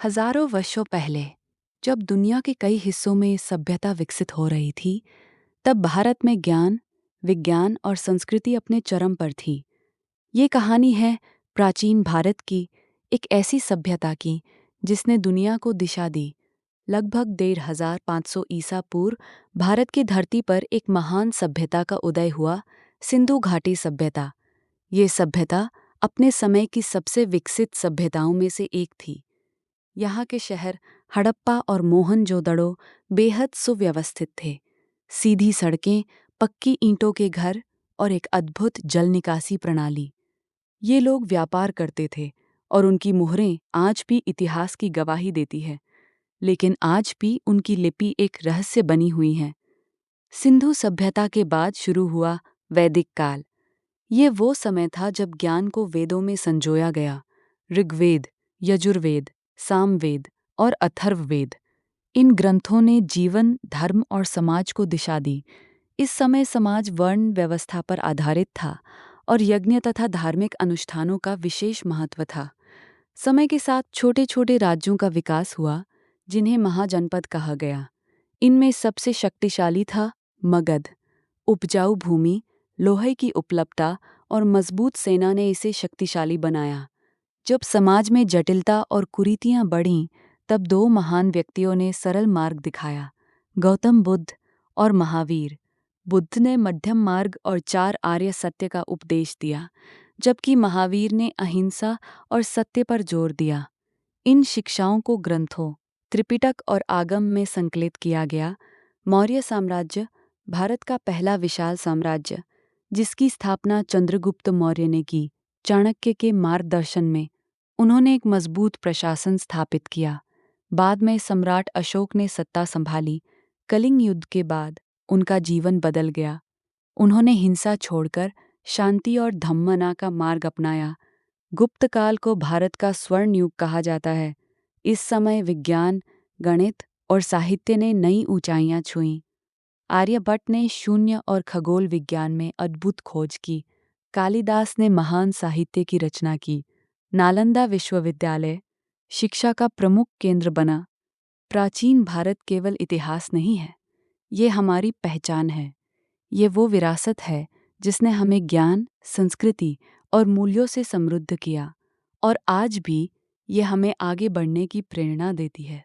हजारों वर्षों पहले जब दुनिया के कई हिस्सों में सभ्यता विकसित हो रही थी, तब भारत में ज्ञान, विज्ञान और संस्कृति अपने चरम पर थी। ये कहानी है प्राचीन भारत की, एक ऐसी सभ्यता की जिसने दुनिया को दिशा दी। लगभग 1500 ईसा पूर्व भारत की धरती पर एक महान सभ्यता का उदय हुआ, सिंधु घाटी सभ्यता। ये सभ्यता अपने समय की सबसे विकसित सभ्यताओं में से एक थी। यहाँ के शहर हड़प्पा और मोहनजोदड़ो बेहद सुव्यवस्थित थे। सीधी सड़कें, पक्की ईंटों के घर और एक अद्भुत जल निकासी प्रणाली। ये लोग व्यापार करते थे और उनकी मुहरें आज भी इतिहास की गवाही देती है, लेकिन आज भी उनकी लिपि एक रहस्य बनी हुई है। सिंधु सभ्यता के बाद शुरू हुआ वैदिक काल। ये वो समय था जब ज्ञान को वेदों में संजोया गया। ऋग्वेद, यजुर्वेद, सामवेद और अथर्ववेद, इन ग्रंथों ने जीवन, धर्म और समाज को दिशा दी। इस समय समाज वर्ण व्यवस्था पर आधारित था और यज्ञ तथा धार्मिक अनुष्ठानों का विशेष महत्व था। समय के साथ छोटे छोटे राज्यों का विकास हुआ, जिन्हें महाजनपद कहा गया। इनमें सबसे शक्तिशाली था मगध। उपजाऊ भूमि, लोहे की उपलब्धता और मजबूत सेना ने इसे शक्तिशाली बनाया। जब समाज में जटिलता और कुरीतियां बढ़ीं, तब दो महान व्यक्तियों ने सरल मार्ग दिखाया, गौतम बुद्ध और महावीर। बुद्ध ने मध्यम मार्ग और चार आर्य सत्य का उपदेश दिया, जबकि महावीर ने अहिंसा और सत्य पर जोर दिया। इन शिक्षाओं को ग्रंथों, त्रिपिटक और आगम में संकलित किया गया। मौर्य साम्राज्य, भारत का पहला विशाल साम्राज्य, जिसकी स्थापना चंद्रगुप्त मौर्य ने की। चाणक्य के मार्गदर्शन में उन्होंने एक मजबूत प्रशासन स्थापित किया। बाद में सम्राट अशोक ने सत्ता संभाली। कलिंग युद्ध के बाद उनका जीवन बदल गया। उन्होंने हिंसा छोड़कर शांति और धम्मना का मार्ग अपनाया। गुप्त काल को भारत का स्वर्ण युग कहा जाता है। इस समय विज्ञान, गणित और साहित्य ने नई ऊंचाइयां छुईं। आर्यभट्ट ने शून्य और खगोल विज्ञान में अद्भुत खोज की। कालिदास ने महान साहित्य की रचना की। नालंदा विश्वविद्यालय शिक्षा का प्रमुख केंद्र बना। प्राचीन भारत केवल इतिहास नहीं है, ये हमारी पहचान है। ये वो विरासत है जिसने हमें ज्ञान, संस्कृति और मूल्यों से समृद्ध किया, और आज भी ये हमें आगे बढ़ने की प्रेरणा देती है।